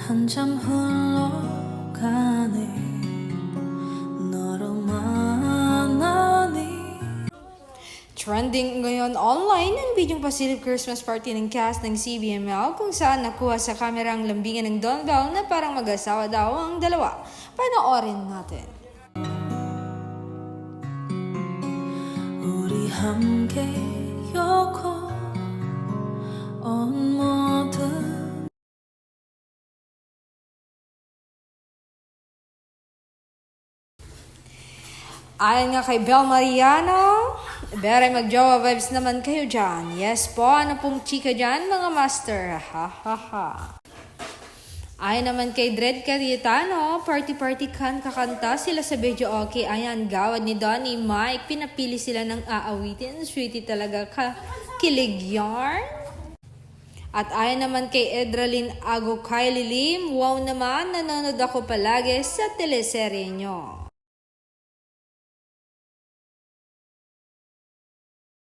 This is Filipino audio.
한참 흘러가네 너로 만나니. Trending ngayon online ang bidyong pasilip Christmas party ng cast ng CBML kung saan nakuha sa kamerang lambingan ng Don Bell na parang mag-asawa daw ang dalawa. Panoorin natin. 우리 함께 영원한 모든 Ayon nga kay Bel Mariano, beray mag-jowa vibes naman kayo dyan. Yes po, ano pong chika dyan mga master? Ha ha ha. Ayon naman kay Dred Cayetano, party-party kan kakanta sila sa video okay. Ayan, gawad ni Donnie Mike, pinapili sila ng aawitin. Sweetie talaga ka, kilig yarn. At ayon naman kay Edralyn Ago Kylie Lim, wow naman, nanonood ako palagi sa teleserye nyo.